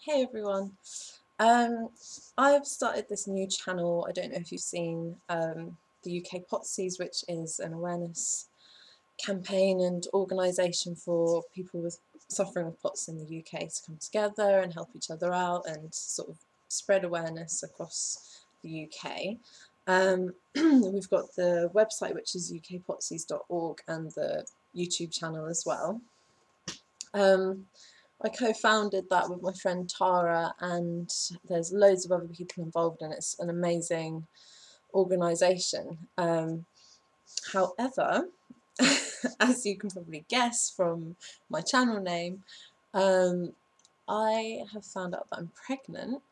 Hey everyone. Um, I've started this new channel. I don't know if you've seen the UK p.o.t.s, which is an awareness campaign and organisation for people with suffering with p.o.t.s in the UK to come together and help each other out and sort of spread awareness across the UK. We've got the website, which is ukpots.org, and the YouTube channel as well. I co-founded that with my friend Tara, and there's loads of other people involved, and it's an amazing organisation. However, as you can probably guess from my channel name, I have found out that I'm pregnant,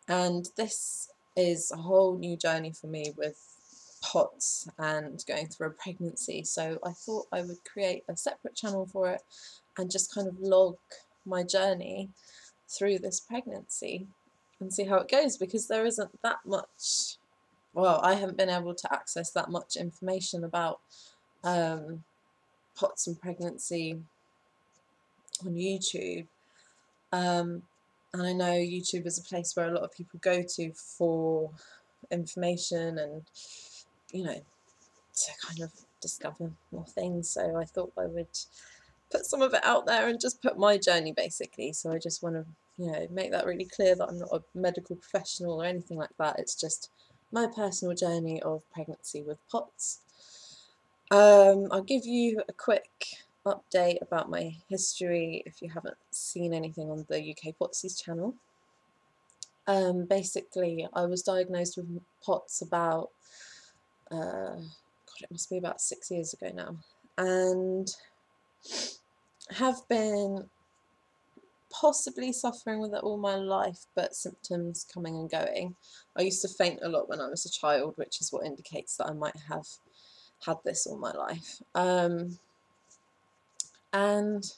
and this is a whole new journey for me with p.o.t.s and going through a pregnancy. So I thought I would create a separate channel for it and just kind of log my journey through this pregnancy and see how it goes, because there isn't that much, well, I haven't been able to access that much information about p.o.t.s and pregnancy on YouTube. And I know YouTube is a place where a lot of people go to for information and, you know, to kind of discover more things. So I thought I would put some of it out there and just put my journey basically. So I just want to, make that really clear that I'm not a medical professional or anything like that. It's just my personal journey of pregnancy with p.o.t.s. I'll give you a quick update about my history if you haven't seen anything on the UK p.o.t.s channel. Basically, I was diagnosed with p.o.t.s about, God, it must be about 6 years ago now, and have been possibly suffering with it all my life, but symptoms coming and going. I used to faint a lot when I was a child, which is what indicates that I might have had this all my life. And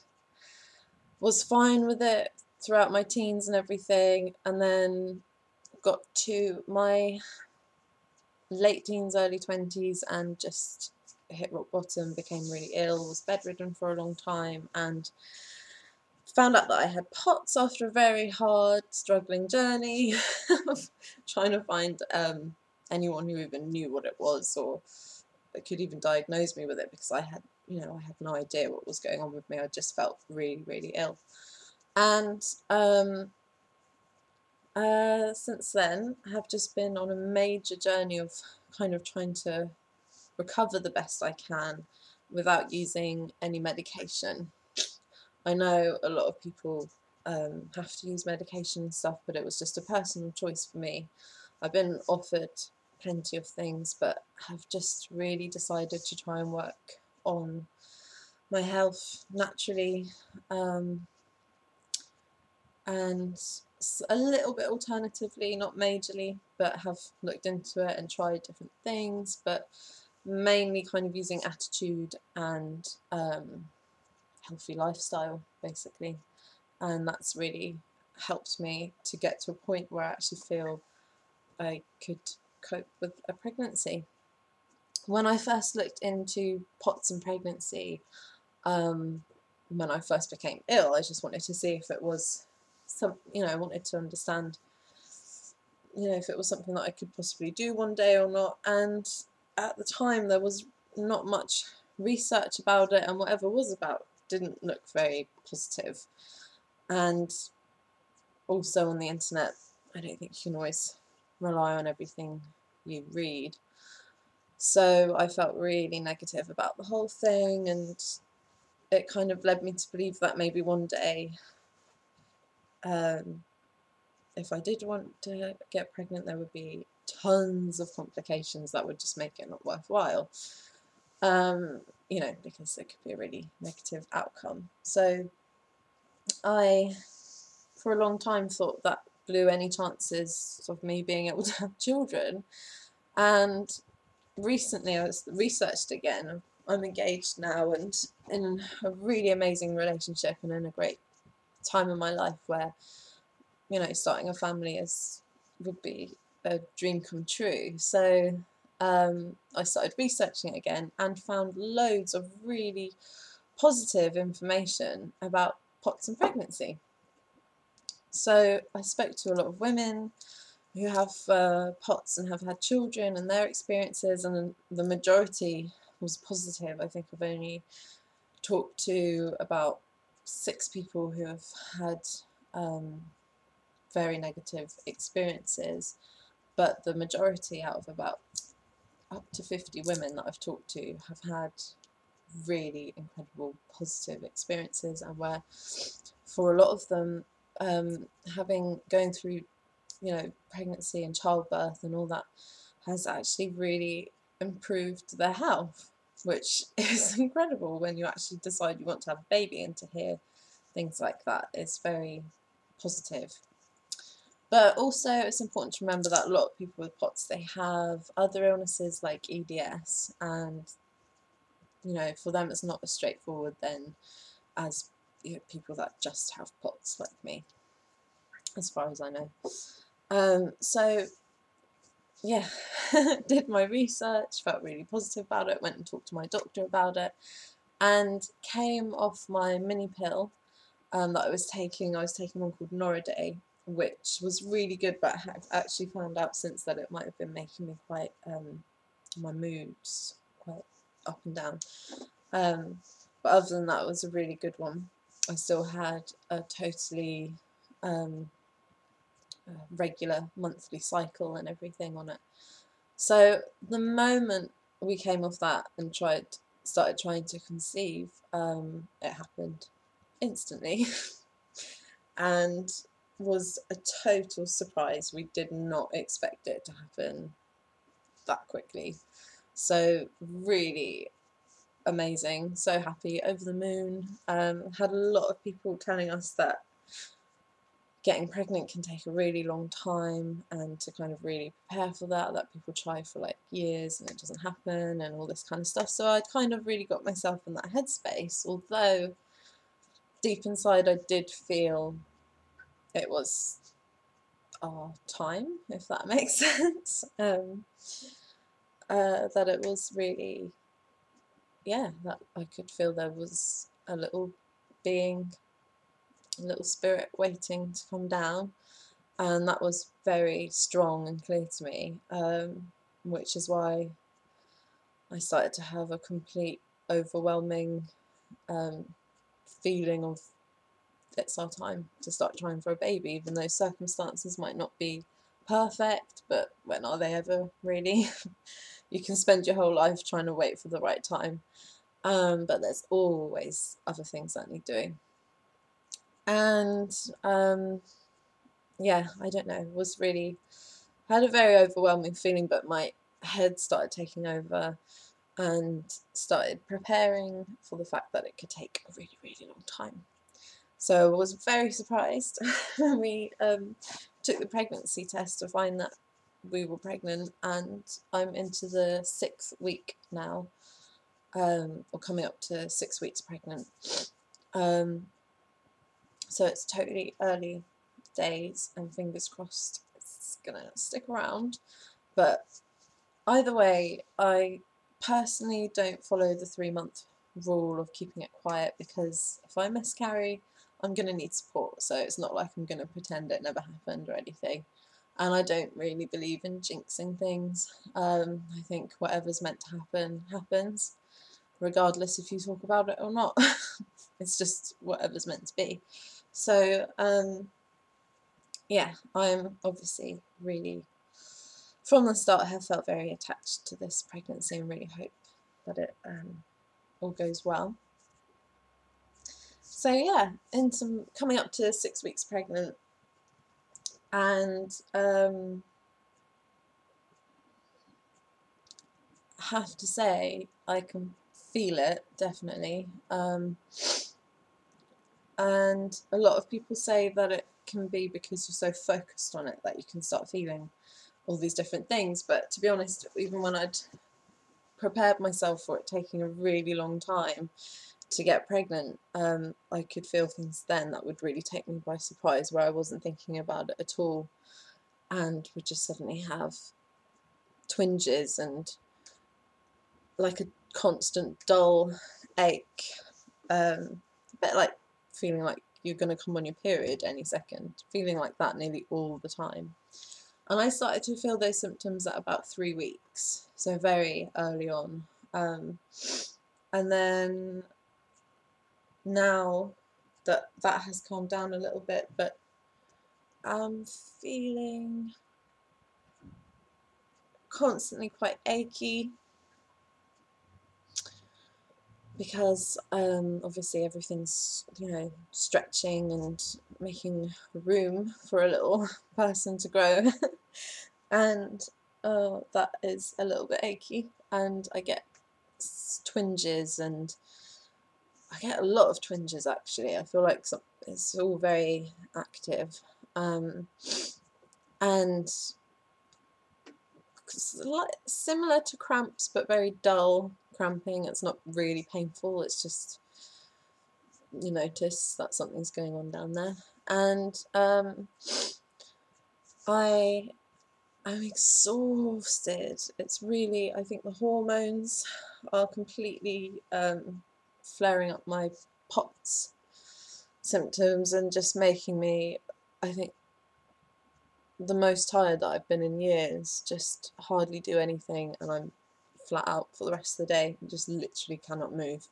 was fine with it throughout my teens and everything, and then got to my late teens, early 20s, and just hit rock bottom, became really ill, was bedridden for a long time, and found out that I had p.o.t.s after a very hard, struggling journey of trying to find anyone who even knew what it was or could even diagnose me with it, because I had, I had no idea what was going on with me. I just felt really, really ill. And since then, I have just been on a major journey of kind of trying to recover the best I can without using any medication. I know a lot of people have to use medication and stuff, but it was just a personal choice for me. I've been offered plenty of things, but have just really decided to try and work on my health naturally, and a little bit alternatively, not majorly, but have looked into it and tried different things, but mainly kind of using attitude and healthy lifestyle basically, and that's really helped me to get to a point where I actually feel I could cope with a pregnancy. When I first looked into p.o.t.s and pregnancy, when I first became ill, I just wanted to see if it was I wanted to understand, if it was something that I could possibly do one day or not. And at the time, there was not much research about it, and whatever was about didn't look very positive. And also on the internet, I don't think you can always rely on everything you read. So I felt really negative about the whole thing, and it kind of led me to believe that maybe one day, if I did want to get pregnant, there would be tons of complications that would just make it not worthwhile. Because it could be a really negative outcome. So I, for a long time, thought that blew any chances of me being able to have children. And recently I researched again. I'm engaged now and in a really amazing relationship and in a great time in my life where, starting a family would be a dream come true. So I started researching it again and found loads of really positive information about p.o.t.s and pregnancy. So I spoke to a lot of women who have POTS and have had children and their experiences, and the majority was positive. I think I've only talked to about 6 people who have had very negative experiences, but the majority out of about up to 50 women that I've talked to have had really incredible positive experiences, and where for a lot of them going through pregnancy and childbirth and all that has actually really improved their health, which is incredible when you actually decide you want to have a baby, and to hear things like that is very positive. But also it's important to remember that a lot of people with POTS, they have other illnesses like EDS, and for them it's not as straightforward then as people that just have POTS like me, as far as I know. So yeah, did my research, felt really positive about it, went and talked to my doctor about it, and came off my mini pill that I was taking. I was taking one called Noriday, which was really good, but I have actually found out since that it might have been making me quite, my moods quite up and down. But other than that, it was a really good one. I still had a totally regular monthly cycle and everything on it. So the moment we came off that and started trying to conceive, it happened instantly and was a total surprise. We did not expect it to happen that quickly. So really amazing, so happy, over the moon. Had a lot of people telling us that getting pregnant can take a really long time, and to kind of really prepare for that people try for like years and it doesn't happen and all this kind of stuff. So I'd kind of really got myself in that headspace, although deep inside I did feel it was our time, if that makes sense. That it was really, yeah, that I could feel there was a little being, a little spirit waiting to come down, and that was very strong and clear to me, which is why I started to have a complete overwhelming feeling of it's our time to start trying for a baby, even though circumstances might not be perfect, but when are they ever, really? You can spend your whole life trying to wait for the right time, but there's always other things that need doing. And yeah, I don't know, was really, had a very overwhelming feeling, but my head started taking over and started preparing for the fact that it could take a really, really long time. So I was very surprised when we took the pregnancy test to find that we were pregnant, and I'm into the 6th week now, or coming up to 6 weeks pregnant. So it's totally early days, and fingers crossed it's gonna stick around. But either way, I personally don't follow the 3-month rule of keeping it quiet, because if I miscarry, I'm going to need support. So it's not like I'm going to pretend it never happened or anything. And I don't really believe in jinxing things. I think whatever's meant to happen, happens, regardless if you talk about it or not. It's just whatever's meant to be. So, yeah, I'm obviously really, from the start, I have felt very attached to this pregnancy and really hope that it all goes well. So yeah, coming up to 6 weeks pregnant, and I have to say I can feel it, definitely. And a lot of people say that it can be because you're so focused on it that you can start feeling all these different things. But to be honest, even when I'd prepared myself for it taking a really long time to get pregnant, I could feel things then that would really take me by surprise, where I wasn't thinking about it at all, and would just suddenly have twinges and like a constant dull ache, a bit like feeling like you're going to come on your period any second, feeling like that nearly all the time. And I started to feel those symptoms at about 3 weeks, so very early on. And then now that that has calmed down a little bit, but I'm feeling constantly quite achy because obviously everything's, you know, stretching and making room for a little person to grow. And that is a little bit achy, and I get twinges, and I get a lot of twinges actually. I feel like it's all very active, and similar to cramps, but very dull cramping. It's not really painful, it's just you notice that something's going on down there. And I'm exhausted. It's really, I think the hormones are completely flaring up my p.o.t.s symptoms and just making me, I think, the most tired that I've been in years. Just hardly do anything, and I'm flat out for the rest of the day. Just literally cannot move.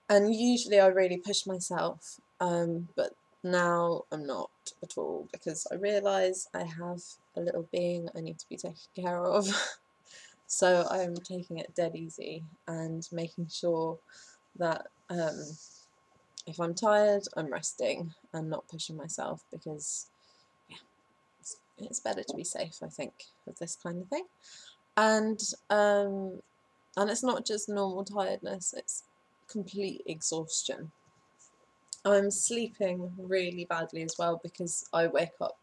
And usually I really push myself, but now I'm not at all, because I realise I have a little being I need to be taking care of. So I'm taking it dead easy and making sure that if I'm tired, I'm resting and not pushing myself, because yeah, it's better to be safe, I think, with this kind of thing. And it's not just normal tiredness, it's complete exhaustion. I'm sleeping really badly as well, because I wake up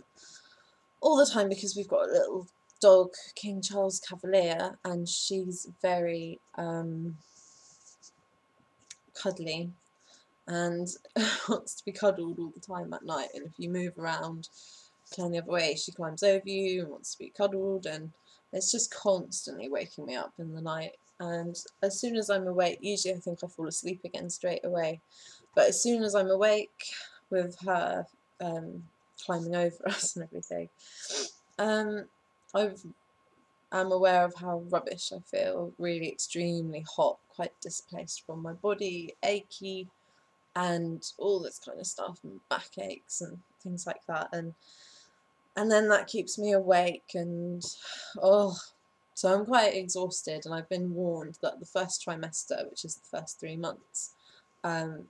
all the time, because we've got a little dog, King Charles Cavalier, and she's very cuddly and wants to be cuddled all the time at night, and if you move around, turn the other way, she climbs over you and wants to be cuddled, and it's just constantly waking me up in the night. And as soon as I'm awake, usually I think I fall asleep again straight away, but as soon as I'm awake with her climbing over us and everything, I'm aware of how rubbish I feel, really extremely hot, quite displaced from my body, achy, and all this kind of stuff, and backaches and things like that, and then that keeps me awake, and oh, so I'm quite exhausted. And I've been warned that the first trimester, which is the first 3 months,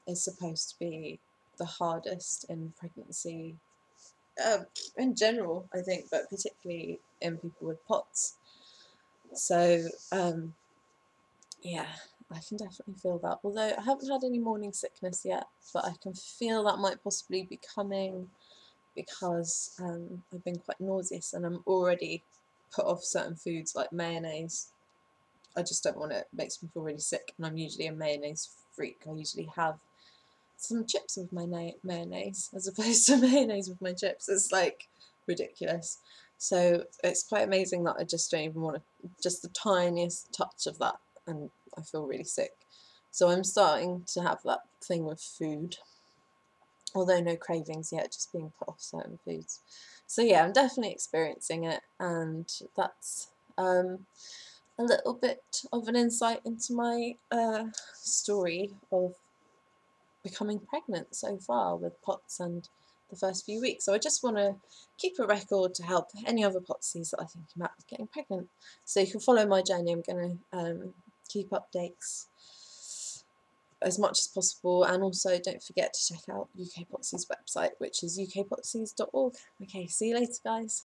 is supposed to be the hardest in pregnancy, in general, I think, but particularly in people with p.o.t.s. So yeah, I can definitely feel that. Although I haven't had any morning sickness yet, but I can feel that might possibly be coming, because I've been quite nauseous, and I'm already put off certain foods like mayonnaise. I just don't want it. It makes me feel really sick, and I'm usually a mayonnaise freak. I usually have some chips with my mayonnaise as opposed to mayonnaise with my chips. It's like ridiculous. So it's quite amazing that I just don't even want to, just the tiniest touch of that, and I feel really sick. So I'm starting to have that thing with food, although no cravings yet, just being put off certain foods. So yeah, I'm definitely experiencing it, and that's a little bit of an insight into my story of becoming pregnant so far with p.o.t.s and the first few weeks. So I just want to keep a record to help any other p.o.t.sies that are thinking about getting pregnant. So you can follow my journey. I'm going to keep updates as much as possible, and also don't forget to check out UK p.o.t.sies website, which is ukpotsies.org. Okay, see you later, guys.